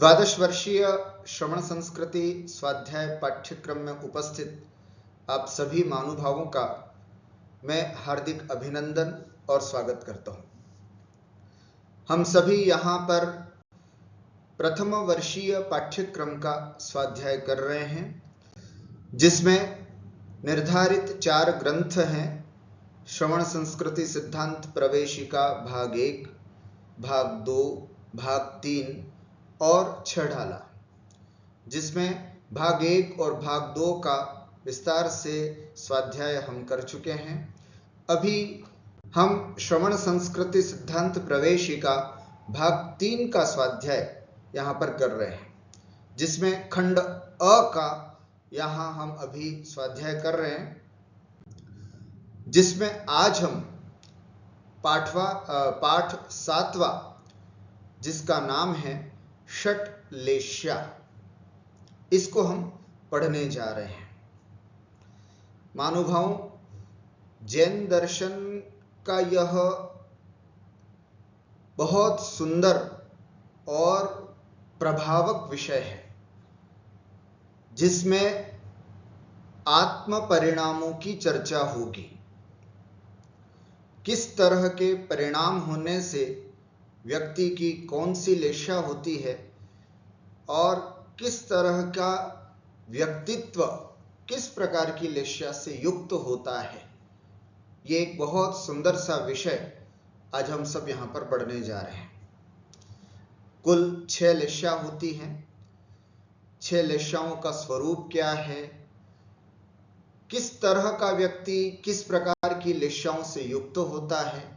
द्वादश वर्षीय श्रवण संस्कृति स्वाध्याय पाठ्यक्रम में उपस्थित आप सभी महानुभावों का मैं हार्दिक अभिनंदन और स्वागत करता हूं। हम सभी यहाँ पर प्रथम वर्षीय पाठ्यक्रम का स्वाध्याय कर रहे हैं, जिसमें निर्धारित 4 ग्रंथ हैं। श्रवण संस्कृति सिद्धांत प्रवेशिका भाग 1, भाग 2, भाग 3 और छढ़ाला, जिसमें भाग 1 और भाग 2 का विस्तार से स्वाध्याय हम कर चुके हैं। अभी हम श्रवण संस्कृति सिद्धांत प्रवेशिका भाग 3 का स्वाध्याय यहाँ पर कर रहे हैं, जिसमें खंड अ का यहाँ हम अभी स्वाध्याय कर रहे हैं, जिसमें आज हम पाठ 7वां, जिसका नाम है षट्लेश्या, इसको हम पढ़ने जा रहे हैं। महानुभावों, जैन दर्शन का यह बहुत सुंदर और प्रभावक विषय है, जिसमें आत्म परिणामों की चर्चा होगी। किस तरह के परिणाम होने से व्यक्ति की कौन सी लेशा होती है और किस तरह का व्यक्तित्व किस प्रकार की लेशा से युक्त होता है, ये एक बहुत सुंदर सा विषय आज हम सब यहाँ पर पढ़ने जा रहे हैं। कुल 6 लेशा होती हैं। 6 लेशाओं का स्वरूप क्या है, किस तरह का व्यक्ति किस प्रकार की लेशाओं से युक्त होता है,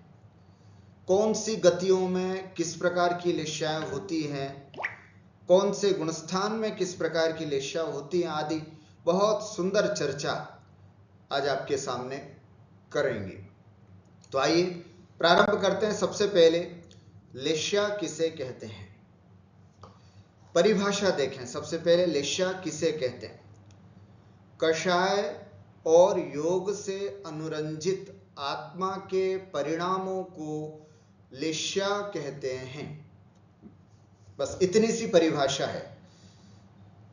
कौन सी गतियों में किस प्रकार की लेशाएं होती हैं, कौन से गुणस्थान में किस प्रकार की लेशा होती हैं, आदि बहुत सुंदर चर्चा आज आपके सामने करेंगे। तो आइए प्रारंभ करते हैं। सबसे पहले लेशा किसे कहते हैं, परिभाषा देखें। सबसे पहले लेशा किसे कहते हैं? कषाय और योग से अनुरंजित आत्मा के परिणामों को लेशा कहते हैं। बस इतनी सी परिभाषा है।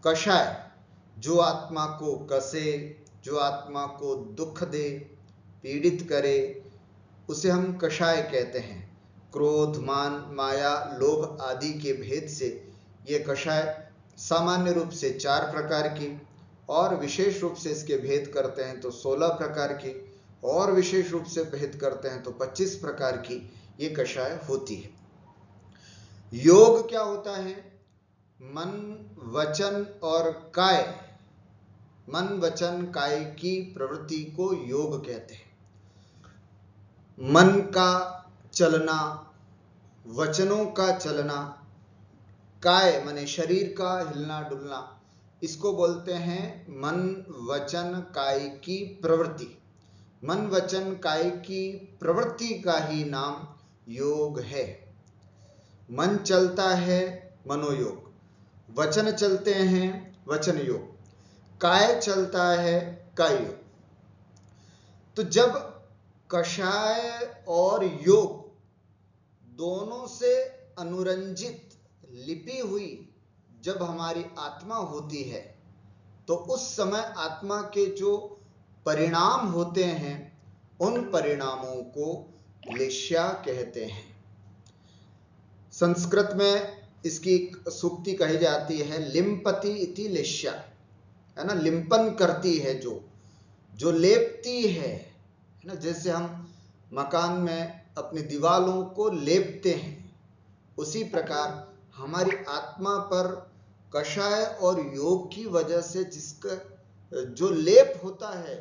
कषाय, जो आत्मा को कसे, जो आत्मा को दुख दे, पीड़ित करे, उसे हम कषाय कहते हैं। क्रोध, मान, माया, लोभ आदि के भेद से ये कषाय सामान्य रूप से 4 प्रकार की, और विशेष रूप से इसके भेद करते हैं तो 16 प्रकार की, और विशेष रूप से भेद करते हैं तो 25 प्रकार की ये कषाय होती है। योग क्या होता है? मन, वचन और काय, मन, वचन, काय की प्रवृत्ति को योग कहते हैं। मन का चलना, वचनों का चलना, काय माने शरीर का हिलना डुलना, इसको बोलते हैं मन, वचन, काय की प्रवृत्ति। मन, वचन, काय की प्रवृत्ति का ही नाम योग है। मन चलता है, मनोयोग। वचन चलते हैं, वचन योग। काय चलता है, काय योग। तो जब कषाय और योग दोनों से अनुरंजित, लिपि हुई जब हमारी आत्मा होती है, तो उस समय आत्मा के जो परिणाम होते हैं, उन परिणामों को लेशा कहते हैं। संस्कृत में इसकी सूक्ति कही जाती है, लिम्पति इति लेशा, है ना। लिंपन करती है, जो लेपती है ना। जैसे हम मकान में अपनी दीवालों को लेपते हैं, उसी प्रकार हमारी आत्मा पर कषाय और योग की वजह से जिसका जो लेप होता है,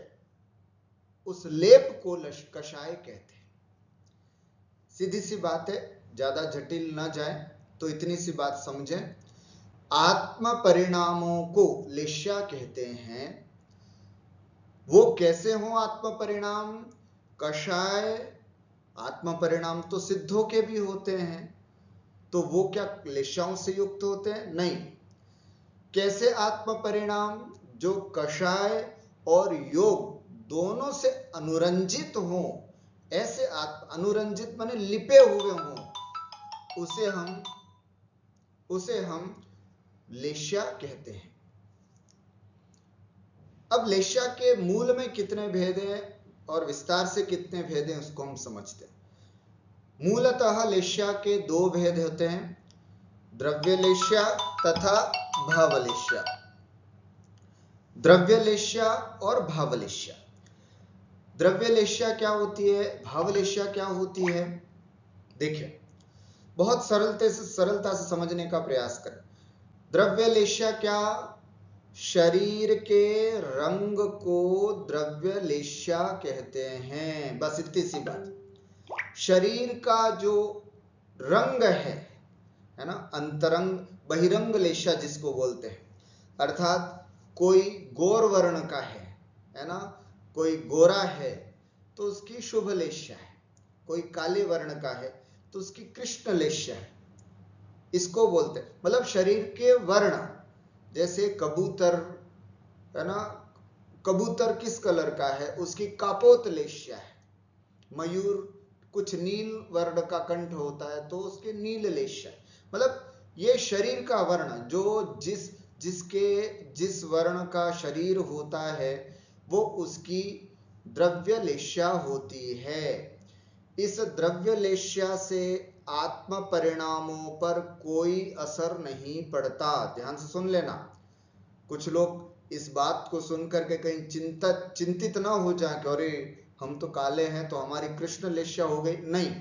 उस लेप को कषाय कहते हैं। सीधी सी बात है, ज्यादा जटिल न जाए तो इतनी सी बात समझें। आत्म परिणामों को लेशा कहते हैं। वो कैसे हो आत्म परिणाम? कषाय आत्म परिणाम तो सिद्धों के भी होते हैं, तो वो क्या लेशाओं से युक्त होते हैं? नहीं। कैसे आत्म परिणाम? जो कषाय और योग दोनों से अनुरंजित हो, ऐसे अनुरंजित माने लिपे हुए हों, उसे हम लेश्या कहते हैं। अब लेश्या के मूल में कितने भेद हैं और विस्तार से कितने भेद हैं उसको हम समझते हैं। मूलतः लेश्या के दो भेद होते हैं, द्रव्य लेश्या तथा भावलेश्या। द्रव्य लेश्या और भावलेश्या। द्रव्य लेश्या क्या होती है, भावलेश्या क्या होती है? देखिए, बहुत सरलता से समझने का प्रयास करें। द्रव्य लेश्या क्या, शरीर के रंग को द्रव्य लेश्या कहते हैं, बस इतनी सी बात। शरीर का जो रंग है ना, अंतरंग बहिरंग लेश्या जिसको बोलते हैं, अर्थात कोई गौर वर्ण का है ना, कोई गोरा है तो उसकी शुभ लेश्या है, कोई काले वर्ण का है तो उसकी कृष्ण लेश्या है, इसको बोलते हैं। मतलब शरीर के वर्ण, जैसे कबूतर है ना, कबूतर किस कलर का है, उसकी कापोत लेश्या है। मयूर कुछ नील वर्ण का कंठ होता है तो उसके नील लेश्या। मतलब ये शरीर का वर्ण, जो जिस वर्ण का शरीर होता है वो उसकी द्रव्य लेश्या होती है। इस द्रव्य लेश्या से आत्म परिणामों पर कोई असर नहीं पड़ता। ध्यान से सुन लेना, कुछ लोग इस बात को सुनकर के कहीं चिंतित ना हो जाए कि अरे हम तो काले हैं तो हमारी कृष्ण लेश्या हो गई। नहीं,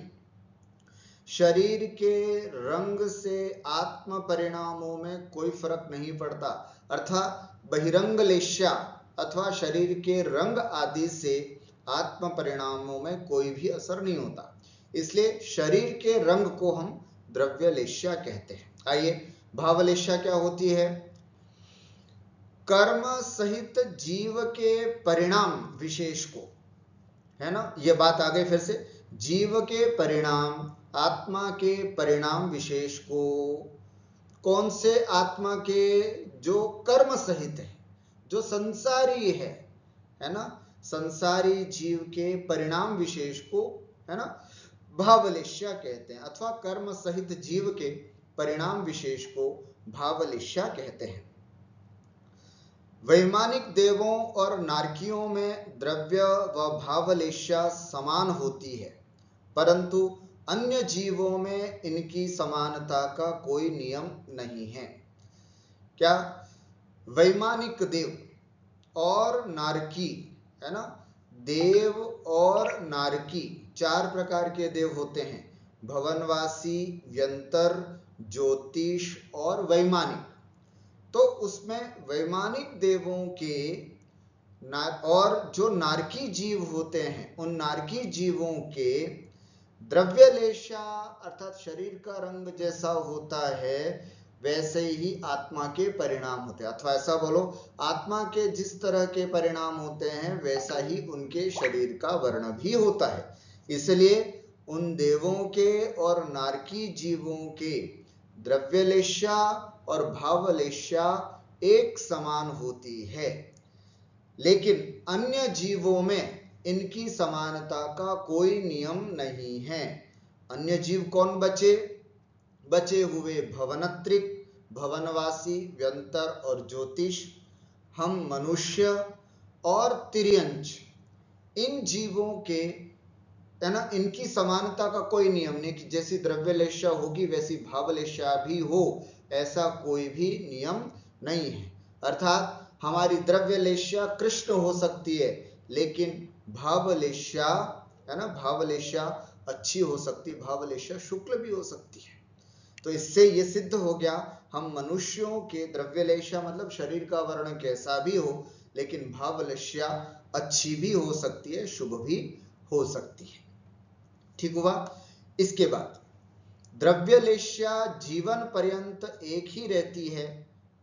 शरीर के रंग से आत्म परिणामों में कोई फर्क नहीं पड़ता। अर्थात बहिरंग लेश्या अथवा शरीर के रंग आदि से आत्म परिणामों में कोई भी असर नहीं होता, इसलिए शरीर के रंग को हम द्रव्य लेश्या कहते हैं। आइए, भावलेश्या क्या होती है? कर्म सहित जीव के परिणाम विशेष को, है ना, यह बात आ गई फिर से, जीव के परिणाम, आत्मा के परिणाम विशेष को। कौन से आत्मा के? जो कर्म सहित है, जो संसारी है ना, संसारी जीव के परिणाम विशेष को, है ना, भावलेश्या कहते हैं, अथवा कर्म सहित जीव के परिणाम विशेष को भावलेश्या कहते हैं। वैमानिक देवों और नारकियों में द्रव्य व भावलेश्या समान होती है, परंतु अन्य जीवों में इनकी समानता का कोई नियम नहीं है। क्या? वैमानिक देव और नारकी, है ना, देव और नारकी चार प्रकार के देव होते हैं, भवनवासी, व्यंतर, ज्योतिष और वैमानिक। तो उसमें वैमानिक देवों के और जो नारकी जीव होते हैं, उन नारकी जीवों के द्रव्य लेशा अर्थात शरीर का रंग जैसा होता है वैसे ही आत्मा के परिणाम होते हैं, अथवा ऐसा बोलो, आत्मा के जिस तरह के परिणाम होते हैं वैसा ही उनके शरीर का वर्ण भी होता है। इसलिए उन देवों के और नारकी जीवों के द्रव्य लेशा और भावलेश्या एक समान होती है, लेकिन अन्य जीवों में इनकी समानता का कोई नियम नहीं है। अन्य जीव कौन बचे? बचे हुए भवनत्रिक, भवनवासी, व्यंतर और ज्योतिष, हम मनुष्य और तिर्यंच, इन जीवों के, है ना, इनकी समानता का कोई नियम नहीं कि जैसी द्रव्य लेशा होगी वैसी भावलेशा भी हो, ऐसा कोई भी नियम नहीं है। अर्थात हमारी द्रव्य लेशा कृष्ण हो सकती है, लेकिन भावलेशा, है ना, भावलेशा अच्छी हो सकती, भावलेशा शुक्ल भी हो सकती है। तो इससे ये सिद्ध हो गया, हम मनुष्यों के द्रव्य लेशा मतलब शरीर का वर्ण कैसा भी हो, लेकिन भावलेशा अच्छी भी हो सकती है, शुभ भी हो सकती है। ठीक हुआ? इसके बाद द्रव्यलेश्या जीवन पर्यंत एक ही रहती है,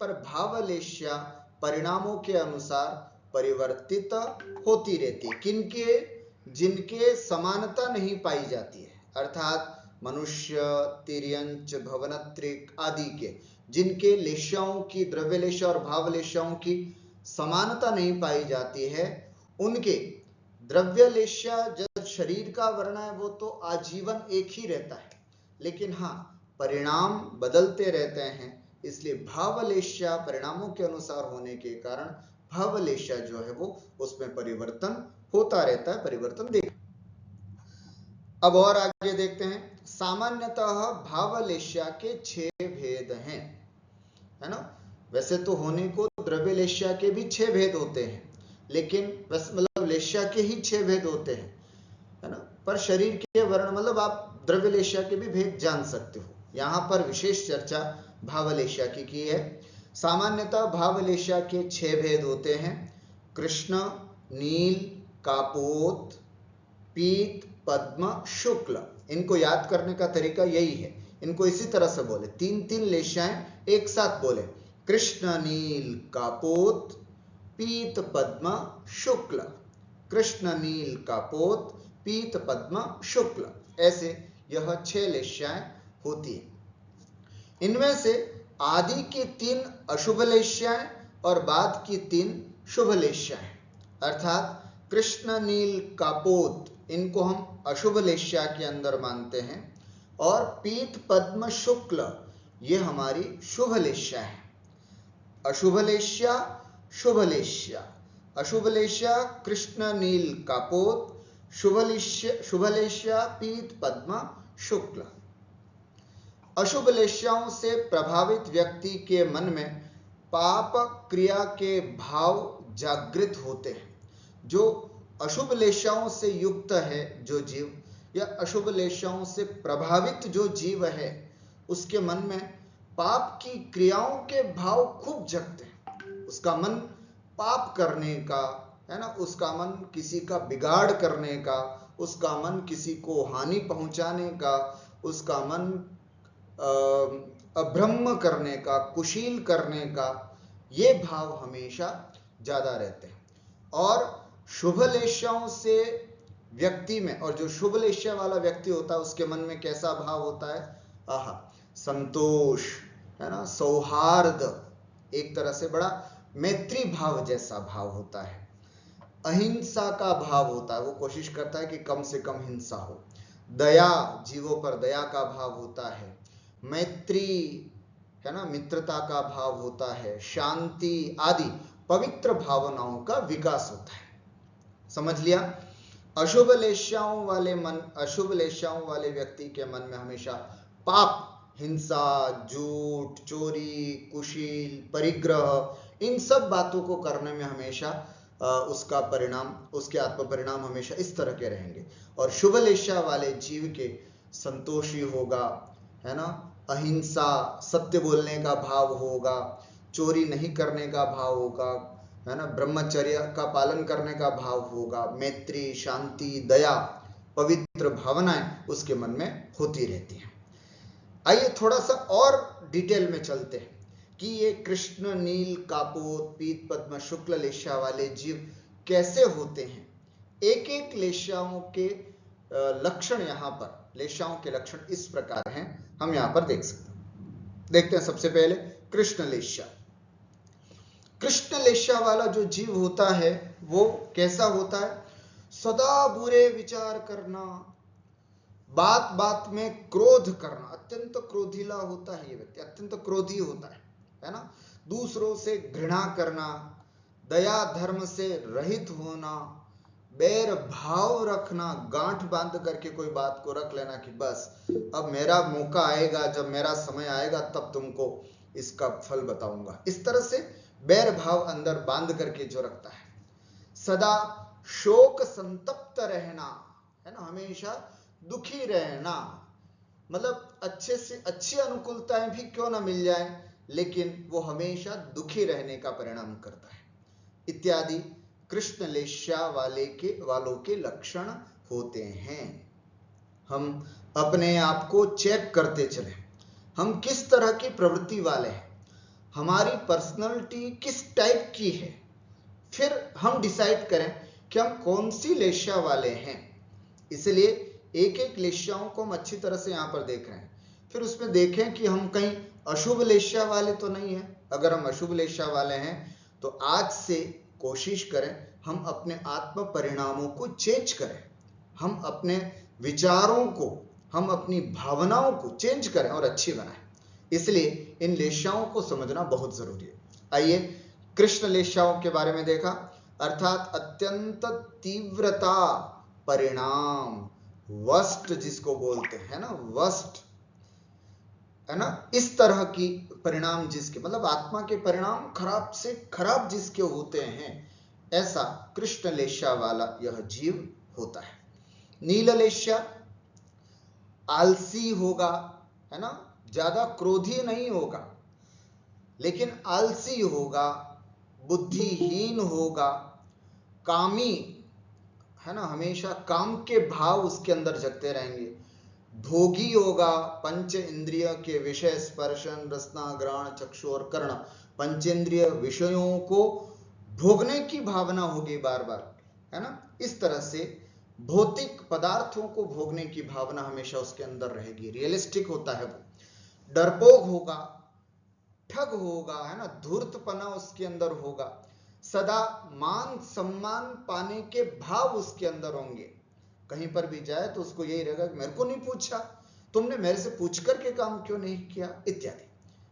पर भावलेश्या परिणामों के अनुसार परिवर्तित होती रहती है। किनके? जिनके समानता नहीं पाई जाती है, अर्थात मनुष्य, तिर्यंच, भवनत्रिक आदि के, जिनके लेश्याओं की, द्रव्य लेश्या और भावलेश्याओं की समानता नहीं पाई जाती है, उनके द्रव्य लेश्या जब शरीर का वर्ण है वो तो आजीवन एक ही रहता है, लेकिन हाँ, परिणाम बदलते रहते हैं। इसलिए भावलेश्या परिणामों के अनुसार होने के कारण भावलेश्या जो है वो उसमें परिवर्तन होता रहता है, परिवर्तन देख। अब और आगे देखते हैं, सामान्यतः भावलेश्या के 6 भेद हैं, है ना। वैसे तो होने को द्रव्यलेश्या के भी 6 भेद होते हैं, लेकिन बस मतलब लेश्या के ही 6 भेद होते हैं, है ना। पर शरीर के वर्ण मतलब आप द्रव्यलेश्या के भी भेद जान सकते हो। यहां पर विशेष चर्चा भावलेश्या की है। सामान्यतः भावलेश्या के 6 भेद होते हैं, कृष्ण, नील, कापोत, पीत, पद्म, शुक्ल। इनको याद करने का तरीका यही है, इनको इसी तरह से बोले, 3-3 लेश्याएं एक साथ बोले, कृष्ण, नील, कापोत, पीत, पद्म, शुक्ल। कृष्ण, नील, कापोत, पीत, पद्म, शुक्ल, ऐसे यह 6 लेश्याएं होती है। इनमें से आदि की 3 अशुभ लेश्याएं और बाद की 3 शुभ लेश्याएं, अर्थात कृष्ण, नील, कापोत इनको हम अशुभ लेश्या के अंदर मानते हैं, और पीत, पद्म, शुक्ल ये हमारी शुभ लेश्या है। अशुभ लेश्या, शुभ लेश्या। अशुभ लेश्या कृष्ण, नील, कापोत, शुभ लेश्या पीत, पद्म, शुक्ल। अशुभ लेश्याओं से प्रभावित व्यक्ति के मन में पाप क्रिया के भाव जागृत होते हैं। जो अशुभ लेश्याओं से युक्त है जो जीव, या अशुभ लेश्याओं से प्रभावित जो जीव है, उसके मन में पाप की क्रियाओं के भाव खूब जगते हैं। उसका मन पाप करने का, है ना, उसका मन किसी का बिगाड़ करने का, उसका मन किसी को हानि पहुंचाने का, उसका मन अब्रह्म करने का, कुशील करने का, ये भाव हमेशा ज्यादा रहते हैं। और शुभ लेश्याओं से व्यक्ति में, और जो शुभ लेश्या वाला व्यक्ति होता है उसके मन में कैसा भाव होता है, आहा, संतोष, है ना, सौहार्द, एक तरह से बड़ा मैत्री भाव जैसा भाव होता है। अहिंसा का भाव होता है, वो कोशिश करता है कि कम से कम हिंसा हो। दया, जीवों पर दया का भाव होता है। मैत्री, है ना, मित्रता का भाव होता है। शांति आदि पवित्र भावनाओं का विकास होता है। समझ लिया। अशुभ लेश्याओं वाले मन, अशुभ लेश्याओं वाले व्यक्ति के मन में हमेशा पाप, हिंसा, झूठ, चोरी, कुशील, परिग्रह, इन सब बातों को करने में हमेशा उसका परिणाम, उसके आत्म परिणाम हमेशा इस तरह के रहेंगे। और शुभ लेश्या वाले जीव के संतोषी होगा, है ना, अहिंसा, सत्य बोलने का भाव होगा, चोरी नहीं करने का भाव होगा, है ना, ब्रह्मचर्य का पालन करने का भाव होगा, मैत्री, शांति, दया, पवित्र भावनाएं उसके मन में होती रहती हैं। आइए थोड़ा सा और डिटेल में चलते हैं कि ये कृष्ण, नील, कापोत, पीत, पद्म, शुक्ल लेश्या वाले जीव कैसे होते हैं। एक एक लेश्याओं के लक्षण, यहां पर लेश्याओं के लक्षण इस प्रकार हैं, हम यहां पर देख सकते हैं। देखते हैं सबसे पहले कृष्ण लेश्या। कृष्ण लेश्या वाला जो जीव होता है वो कैसा होता है, सदा बुरे विचार करना, बात बात में क्रोध करना, अत्यंत क्रोधीला होता है ये व्यक्ति, अत्यंत क्रोधी होता है ना। दूसरों से घृणा करना, दया धर्म से रहित होना, बैर भाव रखना, गांठ बांध करके कोई बात को रख लेना कि बस अब मेरा मौका आएगा, जब मेरा समय आएगा तब तुमको इसका फल बताऊंगा, इस तरह से बैर भाव अंदर बांध करके जो रखता है। सदा शोक संतप्त रहना, है ना, हमेशा दुखी रहना, मतलब अच्छे से अच्छी अनुकूलताएं भी क्यों ना मिल जाए, लेकिन वो हमेशा दुखी रहने का परिणाम करता है, इत्यादि कृष्ण लेश्या वालों के लक्षण होते हैं। हम अपने आप को चेक करते चले, हम किस तरह की प्रवृत्ति वाले हैं, हमारी पर्सनालिटी किस टाइप की है, फिर हम डिसाइड करें कि हम कौन सी लेश्या वाले हैं। इसलिए एक एक लेश्याओं को हम अच्छी तरह से यहां पर देख रहे हैं, फिर उसमें देखें कि हम कहीं अशुभ लेश्या वाले तो नहीं है। अगर हम अशुभ लेश्या वाले हैं तो आज से कोशिश करें हम अपने आत्म परिणामों को चेंज करें, हम अपने विचारों को, हम अपनी भावनाओं को चेंज करें और अच्छी बनाएं। इसलिए इन लेशाओं को समझना बहुत जरूरी है। आइए कृष्ण लेशाओं के बारे में देखा, अर्थात अत्यंत तीव्रता परिणाम, वस्ट जिसको बोलते हैं ना, वस्ट है ना, इस तरह की परिणाम जिसके मतलब आत्मा के परिणाम खराब से खराब जिसके होते हैं, ऐसा कृष्ण लेशा वाला यह जीव होता है। नील लेशा आलसी होगा, है ना, ज्यादा क्रोधी नहीं होगा, लेकिन आलसी होगा, बुद्धिहीन होगा, कामी, है ना, हमेशा काम के भाव उसके अंदर जगते रहेंगे, भोगी होगा, पंच इंद्रिय के विषय स्पर्शन रसना घ्राण चक्षु और कर्ण, पंचेंद्रिय विषयों को भोगने की भावना होगी बार बार, है ना, इस तरह से भौतिक पदार्थों को भोगने की भावना हमेशा उसके अंदर रहेगी, रियलिस्टिक होता है वो, डरपोक होगा, ठग होगा, है ना, धूर्तपना उसके अंदर होगा, सदा मान सम्मान पाने के भाव उसके अंदर होंगे, कहीं पर भी जाए तो उसको यही रहेगा कि मेरे को नहीं पूछा, तुमने मेरे से पूछ करके काम क्यों नहीं किया, इत्यादि,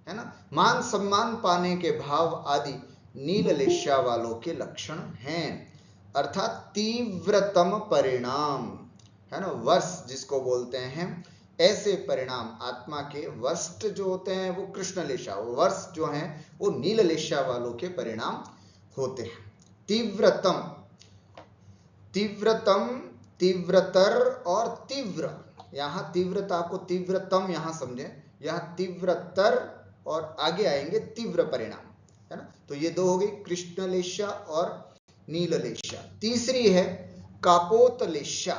है ना, मान सम्मान पाने के भाव आदि नील लेशा वालों के लक्षण हैं। अर्थात तीव्रतम परिणाम, है ना, वर्ष जिसको बोलते हैं, ऐसे परिणाम आत्मा के वर्स्ट जो होते हैं वो कृष्ण लेशा, वर्ष जो हैं वो नील लेशा वालों के परिणाम होते हैं। तीव्रतम, तीव्रतम, तीव्रतर और तीव्र, यहां तीव्रता को तीव्रतम यहां समझे, यहां तीव्रतर और आगे आएंगे तीव्र परिणाम, है ना, तो ये दो हो गई कृष्ण लेशा और नील लेशा। तीसरी है कापोत लेशा।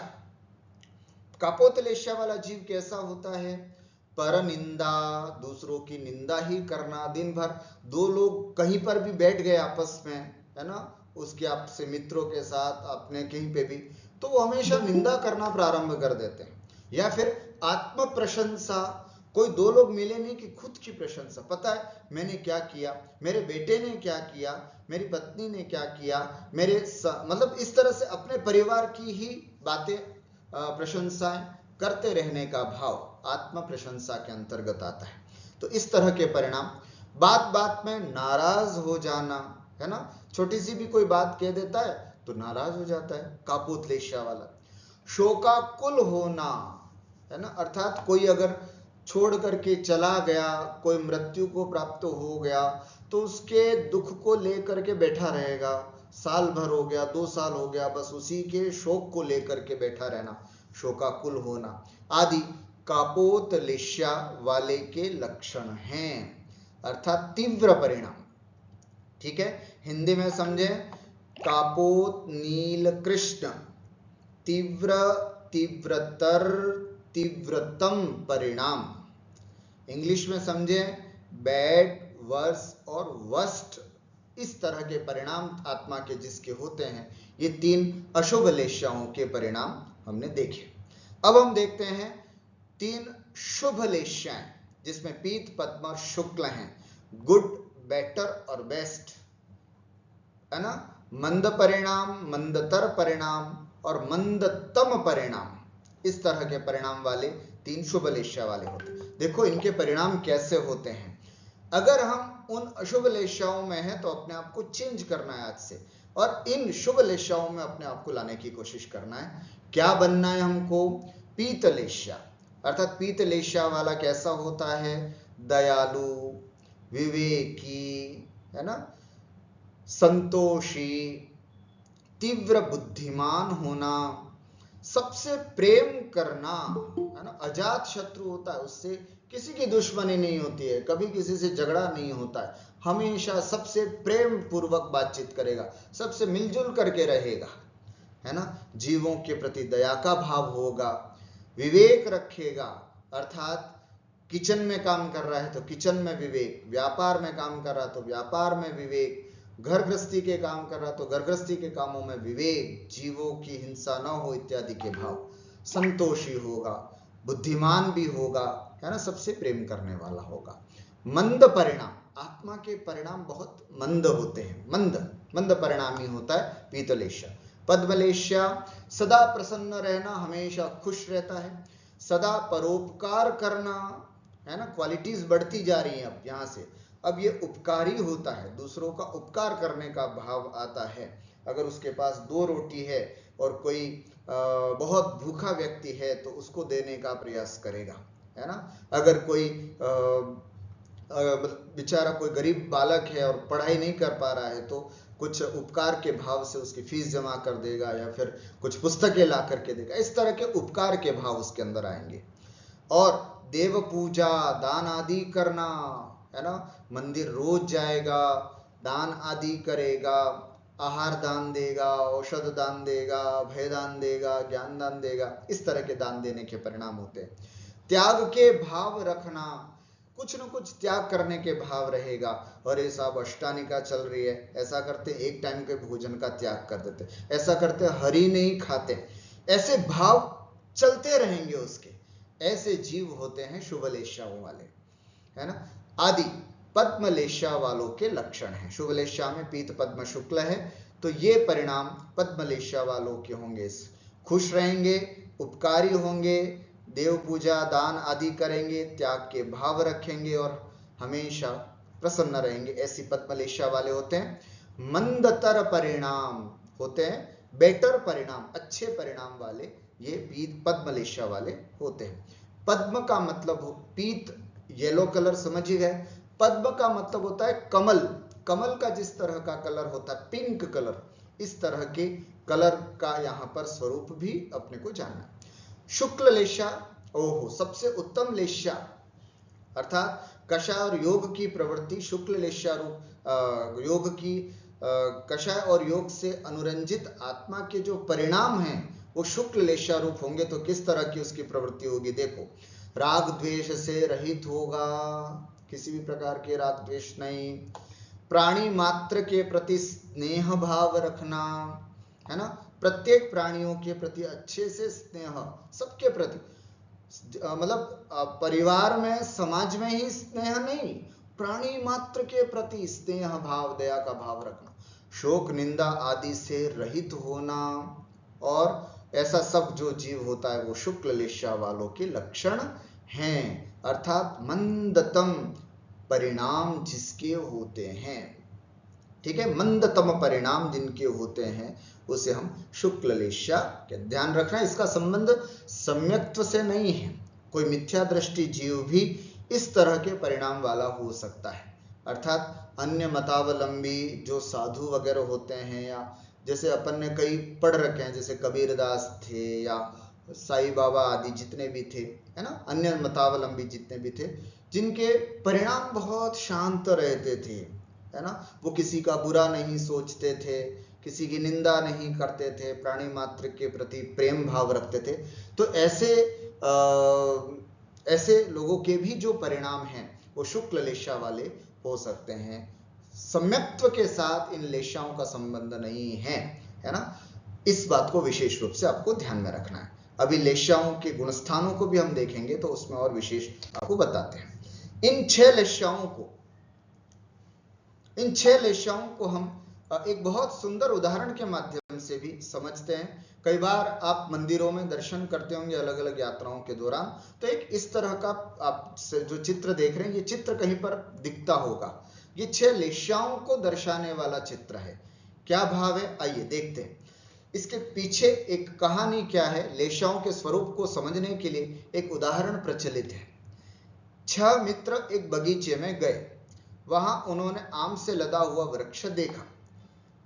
कापोत लेशा वाला जीव कैसा होता है, पर निंदा, दूसरों की निंदा ही करना, दिन भर दो लोग कहीं पर भी बैठ गए आपस में, है ना, उसके आपसे मित्रों के साथ अपने कहीं पे भी, तो वो हमेशा निंदा करना प्रारंभ कर देते हैं, या फिर आत्म प्रशंसा, कोई दो लोग मिले नहीं कि खुद की प्रशंसा, पता है मैंने क्या किया, मेरे बेटे ने क्या किया, मेरी पत्नी ने क्या किया, मेरे मतलब इस तरह से अपने परिवार की ही बातें प्रशंसाएं करते रहने का भाव आत्म प्रशंसा के अंतर्गत आता है। तो इस तरह के परिणाम, बात बात में नाराज हो जाना, है ना, छोटी सी भी कोई बात कह देता है तो नाराज हो जाता है, कापोत लेशा वाला। शोकाकुल होना, है ना, अर्थात कोई अगर छोड़ करके चला गया, कोई मृत्यु को प्राप्त हो गया तो उसके दुख को लेकर के बैठा रहेगा, साल भर हो गया, 2 साल हो गया, बस उसी के शोक को लेकर के बैठा रहना, शोकाकुल होना आदि कापोत लेशा वाले के लक्षण हैं, अर्थात तीव्र परिणाम। ठीक है, हिंदी में समझे, कापोत नील कृष्ण, तीव्र, तीव्रतर, तीव्रतम परिणाम। इंग्लिश में समझे, बैड, वर्स और वर्स्ट, इस तरह के परिणाम आत्मा के जिसके होते हैं, ये 3 अशुभ लेशाओं के परिणाम हमने देखे। अब हम देखते हैं 3 शुभ लेशाएं, जिसमें पीत, पद्म और शुक्ल हैं, गुड, बेटर और बेस्ट, है ना, मंद परिणाम, मंदतर परिणाम और मंदतम परिणाम, इस तरह के परिणाम वाले 3 शुभ लेशा वाले होते हैं। देखो इनके परिणाम कैसे होते हैं, अगर हम उन अशुभ लेशाओं में हैं तो अपने आप को चेंज करना है आज से, और इन शुभ लेशाओं में अपने आप को लाने की कोशिश करना है। क्या बनना है हमको, पीत लेशा, अर्थात पीत लेशा वाला कैसा होता है, दयालु, विवेकी, है ना, संतोषी, तीव्र बुद्धिमान होना, सबसे प्रेम करना, है ना, अजात शत्रु होता है, उससे किसी की दुश्मनी नहीं होती है, कभी किसी से झगड़ा नहीं होता है, हमेशा सबसे प्रेम पूर्वक बातचीत करेगा, सबसे मिलजुल करके रहेगा, है ना, जीवों के प्रति दया का भाव होगा, विवेक रखेगा, अर्थात किचन में काम कर रहा है तो किचन में विवेक, व्यापार में काम कर रहा है तो व्यापार में विवेक, घर गृहस्थी के काम कर रहा तो घर गृहस्थी के कामों में विवेक, जीवों की हिंसा न हो इत्यादि के भाव, संतोषी होगा, बुद्धिमान भी होगा, है ना, सबसे प्रेम करने वाला होगा। मंद परिणाम, आत्मा के परिणाम बहुत मंद होते हैं, मंद मंद परिणामी होता है पीतलेशा। पद्मलेशा, सदा प्रसन्न रहना, हमेशा खुश रहता है, सदा परोपकार करना, है ना, क्वालिटीज बढ़ती जा रही हैं अब यहाँ से। अब ये उपकारी होता है, दूसरों का उपकार करने का भाव आता है। अगर उसके पास 2 रोटी है और कोई बहुत भूखा व्यक्ति है तो उसको देने का प्रयास करेगा, है ना। अगर कोई बेचारा कोई गरीब बालक है और पढ़ाई नहीं कर पा रहा है तो कुछ उपकार के भाव से उसकी फीस जमा कर देगा या फिर कुछ पुस्तकें ला करके देगा। इस तरह के उपकार के भाव उसके अंदर आएंगे। और देव पूजा, दान आदि करना, है ना, मंदिर रोज जाएगा, दान आदि करेगा, आहार दान देगा, औषध दान देगा, भय दान देगा, ज्ञान दान देगा, इस तरह के दान देने के परिणाम होते हैं। त्याग के भाव रखना, कुछ न कुछ त्याग करने के भाव रहेगा। और ये साहब अष्टानिका चल रही है, ऐसा करते एक टाइम के भोजन का त्याग कर देते, ऐसा करते हरी नहीं खाते, ऐसे भाव चलते रहेंगे उसके। ऐसे जीव होते हैं शुभलेशाओं वाले, है ना। आदि पद्मलेशा वालों के लक्षण हैं। शुभलेशा में पीत पद्म शुक्ल है, तो ये परिणाम पद्मलेशा वालों के होंगे। खुश रहेंगे, उपकारी होंगे, देव पूजा दान आदि करेंगे, त्याग के भाव रखेंगे और हमेशा प्रसन्न रहेंगे, ऐसी पद्मलेशा वाले होते हैं। मंदतर परिणाम होते हैं, बेटर परिणाम, अच्छे परिणाम वाले ये पीत पद्मलेशा वाले होते हैं। पद्म का मतलब हो, पीत येलो कलर समझ ही गए, पद्म का मतलब होता है कमल। कमल का जिस तरह का कलर होता है पिंक कलर, इस तरह के कलर का यहाँ पर स्वरूप भी अपने को जानना है। शुक्ल लेशा, ओहो, सबसे उत्तम लेशा, अर्थात कषाय और योग की प्रवृत्ति शुक्ल लेशा रूप, योग की कषाय और योग से अनुरंजित आत्मा के जो परिणाम हैं वो शुक्ल लेशा रूप होंगे। तो किस तरह की उसकी प्रवृत्ति होगी, देखो, राग द्वेष से रहित होगा, किसी भी प्रकार के राग द्वेष नहीं। प्राणी मात्र के प्रति स्नेह भाव रखना, है ना, प्रत्येक प्राणियों के प्रति अच्छे से स्नेह, सबके प्रति, मतलब परिवार में समाज में ही स्नेह नहीं, प्राणी मात्र के प्रति स्नेह भाव, दया का भाव रखना, शोक निंदा आदि से रहित होना, और ऐसा सब जो जीव होता है वो शुक्ल लेशा वालों के लक्षण हैं। अर्थात मंदतम परिणाम जिसके होते हैं, ठीक है, मंदतम परिणाम जिनके होते हैं उसे हम शुक्ल लेशा के। ध्यान रखना, इसका संबंध सम्यक्त्व से नहीं है। कोई मिथ्या दृष्टि जीव भी इस तरह के परिणाम वाला हो सकता है। अर्थात अन्य मतावलंबी जो साधु वगैरह होते हैं, या जैसे अपन ने कई पढ़ रखे हैं, जैसे कबीरदास थे या साई बाबा आदि जितने भी थे, है ना, अन्य मतावलंबी जितने भी थे, जिनके परिणाम बहुत शांत रहते थे, है ना, वो किसी का बुरा नहीं सोचते थे, किसी की निंदा नहीं करते थे, प्राणी मात्र के प्रति प्रेम भाव रखते थे। तो ऐसे लोगों के भी जो परिणाम हैं वो शुक्ल लेशा वाले हो सकते हैं। सम्यक्त्व के साथ इन लेशाओं का संबंध नहीं है, है ना। इस बात को विशेष रूप से आपको ध्यान में रखना है। अभी लेशाओं के गुणस्थानों को भी हम देखेंगे तो उसमें और विशेष आपको बताते हैं। इन 6 लेशाओं को हम एक बहुत सुंदर उदाहरण के माध्यम से भी समझते हैं। कई बार आप मंदिरों में दर्शन करते होंगे अलग अलग यात्राओं के दौरान, तो एक इस तरह का आप जो चित्र देख रहे हैं, ये चित्र कहीं पर दिखता होगा। ये 6 लेशाओं को दर्शाने वाला चित्र है। क्या भाव है, आइए देखते हैं। इसके पीछे एक कहानी क्या है, लेशाओं के स्वरूप को समझने के लिए एक उदाहरण प्रचलित है। 6 मित्र एक बगीचे में गए, वहां उन्होंने आम से लदा हुआ वृक्ष देखा।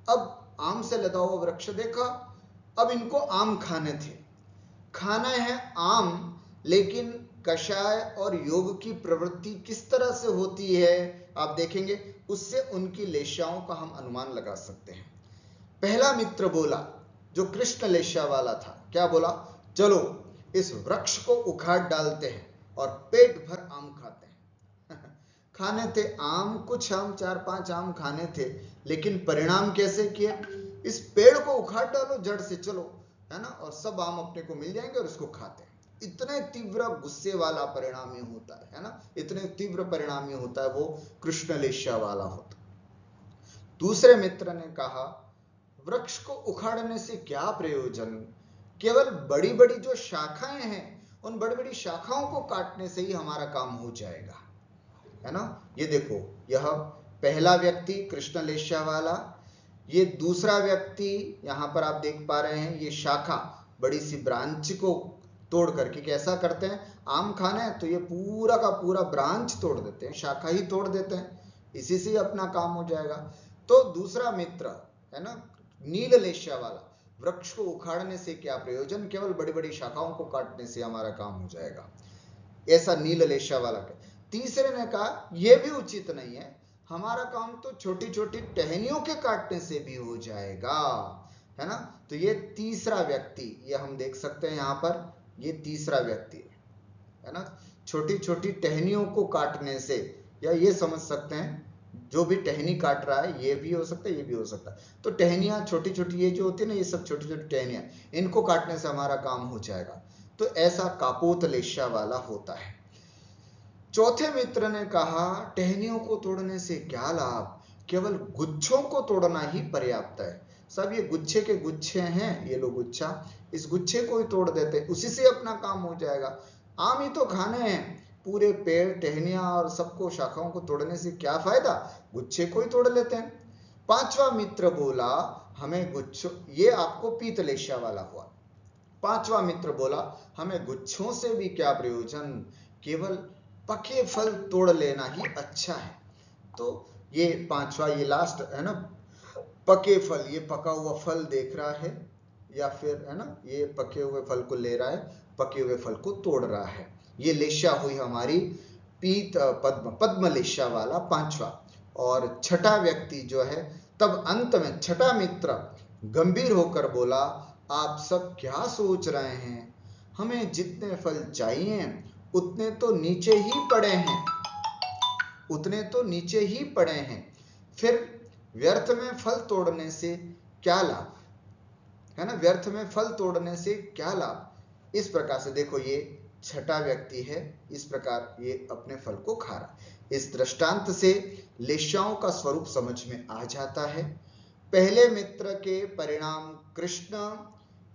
अब आम से लदा हुआ वृक्ष देखा, अब इनको आम खाने थे, खाना है आम, लेकिन कषाय और योग की प्रवृत्ति किस तरह से होती है आप देखेंगे, उससे उनकी लेशाओं का हम अनुमान लगा सकते हैं। पहला मित्र बोला, जो कृष्ण लेशा वाला था, क्या बोला, चलो इस वृक्ष को उखाड़ डालते हैं और पेट भर आम खाते हैं। खाने थे आम, कुछ आम, 4-5 आम खाने थे, लेकिन परिणाम कैसे किए, इस पेड़ को उखाड़ डालो जड़ से, चलो, है ना, और सब आम अपने को मिल जाएंगे और इसको खाते हैं। इतने तीव्र गुस्से वाला परिणामी होता है ना, इतने तीव्र परिणामी होता है वो कृष्ण लेशा वाला होता। दूसरे मित्र ने कहा, वृक्ष को उखाड़ने से क्या प्रयोजन, केवल बड़ी बड़ी जो शाखाएं हैं उन बड़ी बड़ी शाखाओं को काटने से ही हमारा काम हो जाएगा, है ना। ये देखो, यह पहला व्यक्ति कृष्ण लेस्या वाला, ये दूसरा व्यक्ति, यहां पर आप देख पा रहे हैं, ये शाखा बड़ी सी ब्रांच को तोड़ करके कैसा करते हैं, आम खाना है तो ये पूरा का पूरा ब्रांच तोड़ देते हैं, शाखा ही तोड़ देते हैं, इसी से ही अपना काम हो जाएगा। तो दूसरा मित्र है ना, नील लेस्या वाला, वृक्ष को उखाड़ने से क्या प्रयोजन, केवल बड़ी बड़ी शाखाओं को काटने से हमारा काम हो जाएगा, ऐसा नील लेस्या वाला। तीसरे ने कहा यह भी उचित नहीं है, हमारा काम तो छोटी छोटी टहनियों के काटने से भी हो जाएगा, है ना। तो ये तीसरा व्यक्ति, ये हम देख सकते हैं यहां पर, ये तीसरा व्यक्ति है ना, छोटी छोटी टहनियों को काटने से, या ये समझ सकते हैं जो भी टहनी काट रहा है, ये भी हो सकता है, ये भी हो सकता है। तो टहनियां छोटी छोटी, ये जो होती है ना, ये सब छोटी छोटी टहनियां, इनको काटने से हमारा काम हो जाएगा। तो ऐसा कापोत लेस्या वाला होता है। चौथे मित्र ने कहा टहनियों को तोड़ने से क्या लाभ, केवल गुच्छों को तोड़ना ही पर्याप्त है। सब ये गुच्छे के गुच्छे हैं, ये लो गुच्छा, इस गुच्छे को ही तोड़ देते, उसी से अपना काम हो जाएगा। आम ही तो खाने हैं, पूरे पेड़ टहनियां और सबको शाखाओं को तोड़ने से क्या फायदा, गुच्छे को ही तोड़ लेते हैं। पांचवा मित्र बोला हमें गुच्छों, ये आपको पीत लेस्या वाला हुआ। पांचवा मित्र बोला हमें गुच्छों से भी क्या प्रयोजन, केवल पके फल तोड़ लेना ही अच्छा है। तो ये पांचवा, ये लास्ट है ना, पके फल, ये पका हुआ फल देख रहा है, या फिर है ना, ये पके हुए फल को ले रहा है, पके हुए फल को तोड़ रहा है। ये लेस्या हुई हमारी पीत पद्म लेस्या वाला पांचवा। और छठा व्यक्ति जो है, तब अंत में छठा मित्र गंभीर होकर बोला आप सब क्या सोच रहे हैं, हमें जितने फल चाहिए उतने तो नीचे ही पड़े हैं, उतने तो नीचे ही पड़े हैं, फिर व्यर्थ में फल तोड़ने से क्या लाभ, है ना, व्यर्थ में फल तोड़ने से क्या लाभ। इस प्रकार से देखो, ये छठा व्यक्ति है, इस प्रकार ये अपने फल को खा रहा। इस दृष्टांत से लेस्याओं का स्वरूप समझ में आ जाता है। पहले मित्र के परिणाम कृष्ण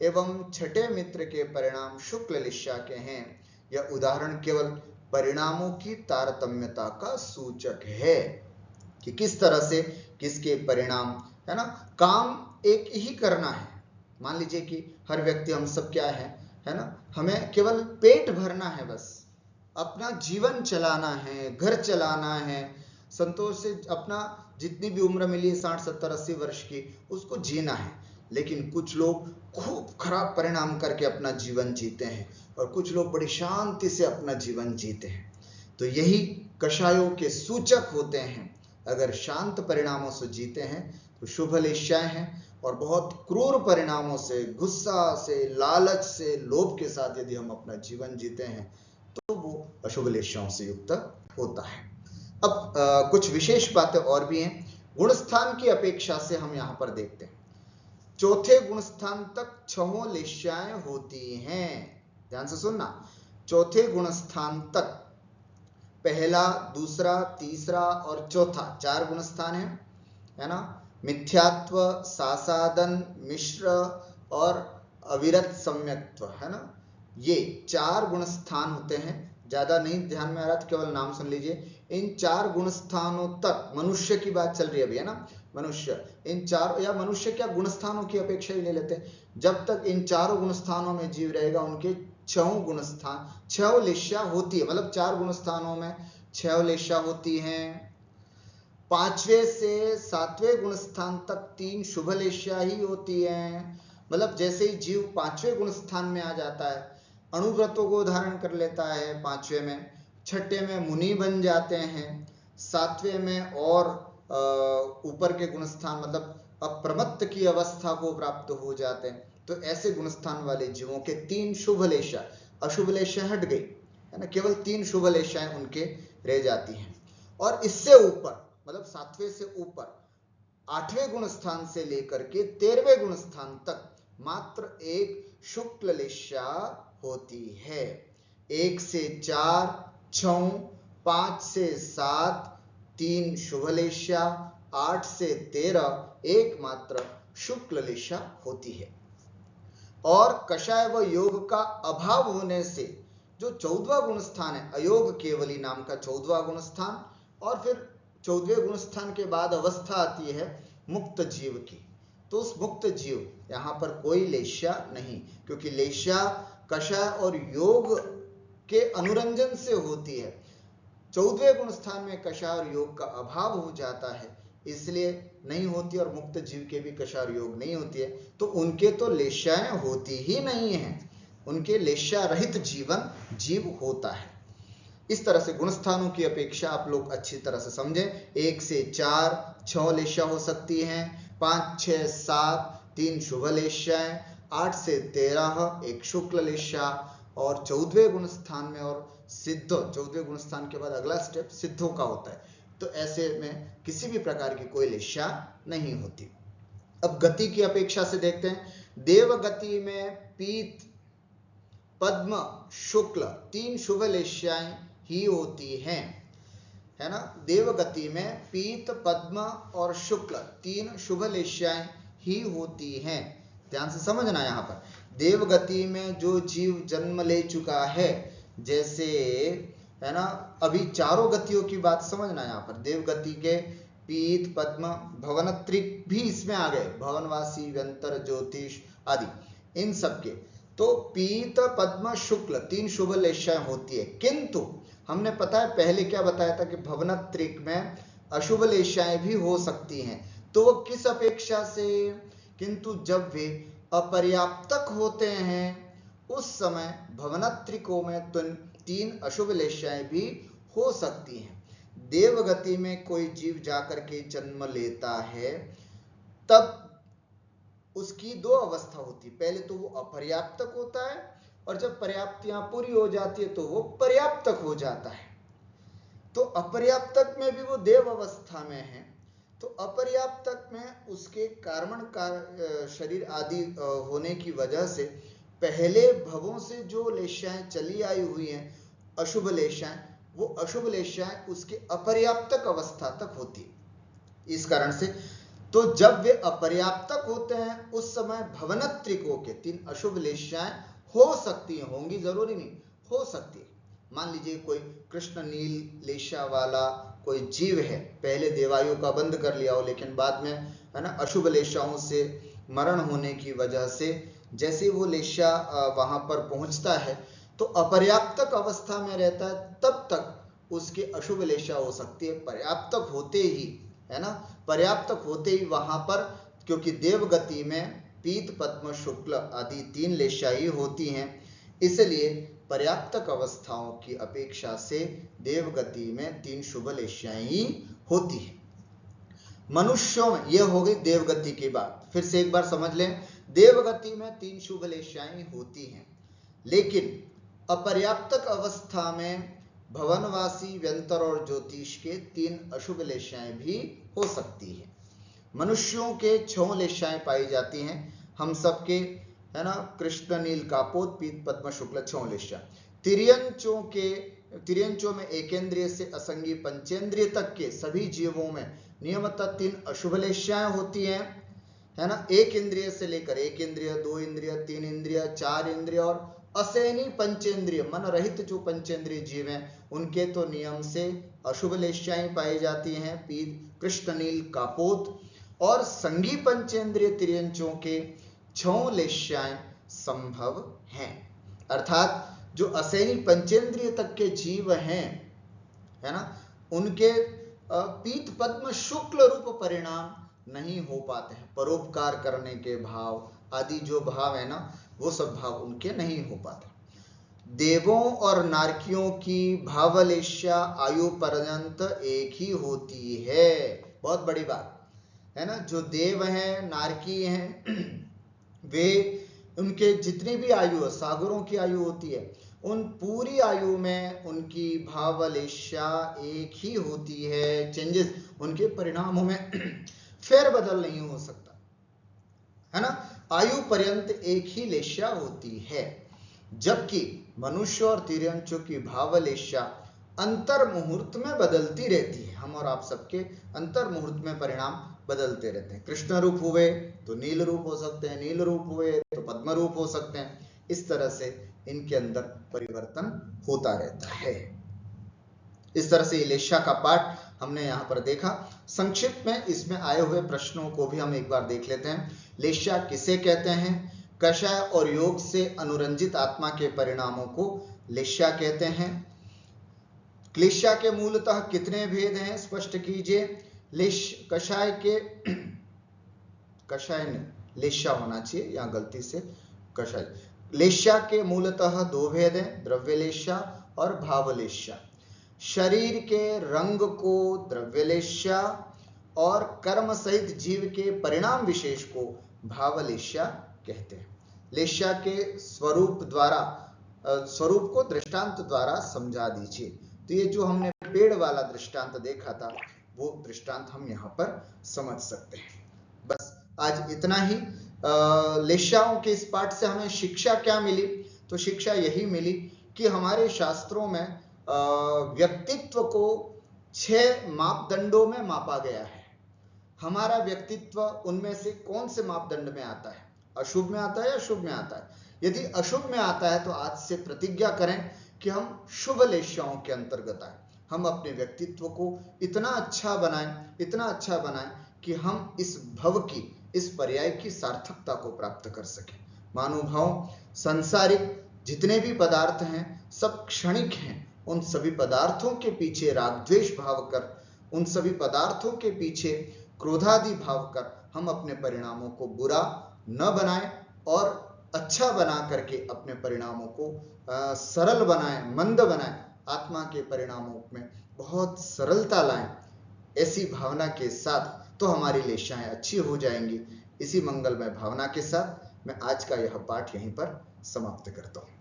एवं छठे मित्र के परिणाम शुक्ल लेस्या के हैं। यह उदाहरण केवल परिणामों की तारतम्यता का सूचक है कि किस तरह से किसके परिणाम, है ना, काम एक ही करना है। मान लीजिए कि हर व्यक्ति, हम सब क्या है ना, हमें केवल पेट भरना है, बस अपना जीवन चलाना है, घर चलाना है, संतोष से अपना जितनी भी उम्र मिली है 60 70 80 वर्ष की, उसको जीना है। लेकिन कुछ लोग खूब खराब परिणाम करके अपना जीवन जीते हैं, और कुछ लोग बड़ी शांति से अपना जीवन जीते हैं। तो यही कषायों के सूचक होते हैं। अगर शांत परिणामों से जीते हैं तो शुभ लेस्याएं हैं, और बहुत क्रूर परिणामों से, गुस्सा से, लालच से, लोभ के साथ यदि हम अपना जीवन जीते हैं तो वो अशुभ लेस्याओं से युक्त होता है। अब कुछ विशेष बातें और भी हैं, गुणस्थान की अपेक्षा से हम यहां पर देखते हैं। चौथे गुणस्थान तक 6 लेस्याएं होती हैं, ध्यान से सुनना। चौथे गुणस्थान तक पहला, दूसरा, तीसरा और चौथा 4 गुणस्थान है ना। मिथ्यात्व, सासादन, मिश्र और अविरत सम्यक्त्व, है ना, ये 4 गुणस्थान होते हैं। ज्यादा नहीं ध्यान में आ रहा तो केवल नाम सुन लीजिए। इन 4 गुणस्थानों तक, मनुष्य की बात चल रही है अभी, है ना, मनुष्य, इन 4, या मनुष्य क्या गुणस्थानों की अपेक्षा ही ले लेते हैं, जब तक इन 4 गुणस्थानों में जीव रहेगा उनके 6 गुणस्थान, 6 लेस्या होती है, मतलब 4 गुणस्थानों में 6 लेस्या होती हैं। 5वें से 7वें गुणस्थान तक 3 शुभ लेस्या ही होती हैं। मतलब जैसे ही जीव 5वें गुणस्थान में आ जाता है, अणुव्रतों को धारण कर लेता है 5वें में, 6ठे में मुनि बन जाते हैं, 7वें में और ऊपर के गुणस्थान मतलब अप्रमत्त की अवस्था को प्राप्त हो जाते हैं। तो ऐसे गुणस्थान वाले जीवों के 3 शुभ लेस्या, अशुभ लेस्या हट गई, है ना, केवल 3 शुभ लेस्याएं उनके रह जाती हैं। और इससे ऊपर, मतलब 7वें से ऊपर 8वें गुणस्थान से लेकर के 13वें गुणस्थान तक मात्र 1 शुक्ल लेस्या होती है। 1 से 4 6, 5 से 7 3 शुभ लेस्या, 8 से 13 एकमात्र शुक्ल लेस्या होती है। और कषाय व योग का अभाव होने से जो 14वां गुण स्थान है अयोग केवली नाम का 14वां गुण स्थान, और फिर 14वें गुण स्थान के बाद अवस्था आती है मुक्त जीव की। तो उस मुक्त जीव, यहां पर कोई लेश्या नहीं, क्योंकि लेश्या कषाय और योग के अनुरंजन से होती है। 14वें गुण स्थान में कषाय और योग का अभाव हो जाता है, इसलिए नहीं होती, और मुक्त जीव के भी कषाय और योग नहीं होती है, तो उनके तो लेश्याएं होती ही नहीं है, उनके लेश्या रहित जीवन जीव होता है। इस तरह से गुण स्थानों की अपेक्षा आप लोग अच्छी तरह से समझें। 1 से 4 6 लेश्या हो सकती हैं, 5 6 7 3 शुभ लेश्याएं, 8 से 13 एक शुक्ल लेश्या, और 14वें गुण स्थान में और सिद्ध, 14वें गुण स्थान के बाद अगला स्टेप सिद्धों का होता है, तो ऐसे में किसी भी प्रकार की कोई लेश्या नहीं होती। अब गति की अपेक्षा से देखते हैं। देव गति में पीत पद्म शुक्ल 3 शुभ लेश्याएं ही होती हैं, है ना। देव गति में पीत पद्म और शुक्ल 3 शुभ लेश्याएं ही होती हैं। ध्यान से समझना, यहां पर देव गति में जो जीव जन्म ले चुका है, जैसे है ना, अभी चारों गतियों की बात समझना। यहां पर देव गति के पीत पद्म भवनत्रिक भी इसमें आ गए, भवनवासी व्यंतर ज्योतिष आदि, इन सब के तो पीत पद्म शुक्ल 3 शुभ लेश्याएं होती है। किंतु हमने पता है पहले क्या बताया था कि भवनत्रिक में अशुभ लेश्याएं भी हो सकती हैं, तो वो किस अपेक्षा से, किंतु जब वे अपर्याप्तक होते हैं उस समय भवनत्रिकों में 3 अशुभ लेश्याएं भी हो सकती हैं। देवगति में कोई जीव जाकर के जन्म लेता है, तब उसकी 2 अवस्था होती है। पहले तो वो अपर्याप्तक होता है, और जब पर्याप्तियां पूरी हो जाती है तो वो पर्याप्तक हो जाता है। तो अपर्याप्तक में भी वो देव अवस्था में है, तो अपर्याप्तक में उसके कार्बन का शरीर आदि होने की वजह से पहले भवों से जो लेश्याएं चली आई हुई हैं अशुभ लेश्याएं, वो अशुभ लेश्याएं उसके अपर्याप्तक अवस्था तक होती है। इस कारण से तो जब वे अपर्याप्तक होते हैं उस समय भवनत्रिकों के 3 अशुभ लेश्याएं हो सकती हैं, होंगी जरूरी नहीं, हो सकती है। मान लीजिए कोई कृष्ण नील लेश्या वाला कोई जीव है, पहले देवायु का बंध कर लिया हो, लेकिन बाद में है ना अशुभ लेश्याओं से मरण होने की वजह से जैसे वो लेश्या वहां पर पहुंचता है तो अपर्याप्तक अवस्था में रहता है, तब तक उसके अशुभ लेश्या हो सकती है। पर्याप्तक होते ही, है ना, पर्याप्तक होते ही वहां पर, क्योंकि देवगति में पीत पद्म शुक्ल आदि 3 लेश्या ही होती हैं, इसलिए पर्याप्तक अवस्थाओं की अपेक्षा से देवगति में 3 शुभ लेश्याएं ही होती है। मनुष्यों में यह हो गई देवगति की बात। फिर से एक बार समझ लें, देवगति में 3 शुभ लेश्याएं होती हैं, लेकिन अपर्याप्तक अवस्था में भवनवासी व्यंतर और ज्योतिष के 3 अशुभ लेश्याएं भी हो सकती है। मनुष्यों के 6 लेश्याएं पाई जाती हैं, हम सबके, है ना, कृष्ण नील कापोत पीत पद्म शुक्ल 6 लेश्या। तिर्यंचों में एकेंद्रिय से असंगी पंचेंद्रिय तक के सभी जीवों में नियमतः 3 अशुभ लेश्याएं होती हैं, है ना। एक इंद्रिय से लेकर एक इंद्रिय, 2 इंद्रिय, 3 इंद्रिय, 4 इंद्रिय और असैनी पंचेंद्रिय मन रहित जो पंचेंद्रिय जीव हैं उनके तो नियम से अशुभ लेश्याएं पाई जाती हैं, पीत कृष्ण नील कापोत, और संगी पंचेंद्रिय तिर्यंचों के 6 लेश्याएं संभव हैं। अर्थात जो असैनी पंचेंद्रिय तक के जीव हैं, है ना, उनके पीत पद्म शुक्ल रूप परिणाम नहीं हो पाते हैं। परोपकार करने के भाव आदि जो भाव है ना, वो सब भाव उनके नहीं हो पाते। देवों और नारकियों की भावलेश्या आयु पर्यंत एक ही होती है। बहुत बड़ी बात है ना। जो देव हैं, नारकी हैं, वे उनके जितनी भी आयु है, सागरों की आयु होती है, उन पूरी आयु में उनकी भावलेश्या एक ही होती है। चेंजेस उनके परिणामों में फेरबदल नहीं हो सकता, है ना। आयु पर्यंत एक ही लेश्या होती है, जबकि मनुष्य और तिर्यंचों की भावलेश्या अंतर मुहूर्त में बदलती रहती है। हम और आप सबके अंतर मुहूर्त में परिणाम बदलते रहते हैं। कृष्ण रूप हुए तो नील रूप हो सकते हैं, नील रूप हुए तो पद्म रूप हो सकते हैं। इस तरह से इनके अंदर परिवर्तन होता रहता है। इस तरह से लेशा का पाठ हमने यहाँ पर देखा। संक्षिप्त में इसमें आए हुए प्रश्नों को भी हम एक बार देख लेते हैं। लेशा किसे कहते हैं? कषाय और योग से अनुरंजित आत्मा के परिणामों को लेशा कहते हैं। क्लेशा के मूलतः कितने भेद हैं, स्पष्ट कीजिए। कषाय के कषाय नहीं, लेशा होना चाहिए, यहाँ गलती से कषाय। लेशा के मूलतः दो भेद हैं, द्रव्यलेशा और भावलेशा। शरीर के रंग को द्रव्यलेशा और कर्म सहित जीव के परिणाम विशेष को भावलेशा कहते हैं। लेशा के स्वरूप को दृष्टांत द्वारा समझा दीजिए। तो ये जो हमने पेड़ वाला दृष्टांत देखा था, वो दृष्टांत हम यहाँ पर समझ सकते हैं। बस आज इतना ही। लेशाओं के इस पाठ से हमें शिक्षा क्या मिली? तो शिक्षा यही मिली कि हमारे शास्त्रों में व्यक्तित्व को 6 मापदंडों में मापा गया है। हमारा व्यक्तित्व उनमें से कौन से मापदंड में आता है? अशुभ में आता है या शुभ में आता है? यदि अशुभ में आता है तो आज से प्रतिज्ञा करें कि हम शुभ लेशाओं के अंतर्गत आए। हम अपने व्यक्तित्व को इतना अच्छा बनाएं कि हम इस भव की, इस पर्याय की सार्थकता को प्राप्त कर सकें। मानुभाव, सांसारिक जितने भी पदार्थ हैं सब क्षणिक हैं। उन सभी पदार्थों के पीछे रागद्वेष भाव कर, उन सभी पदार्थों के पीछे क्रोधादि भाव कर हम अपने परिणामों को बुरा न बनाएं और अच्छा बना करके अपने परिणामों को सरल बनाएं, मंद बनाएं, आत्मा के परिणामों में बहुत सरलता लाएं। ऐसी भावना के साथ तो हमारी लेशाएं अच्छी हो जाएंगी। इसी मंगलमय भावना के साथ मैं आज का यह पाठ यहीं पर समाप्त करता हूं।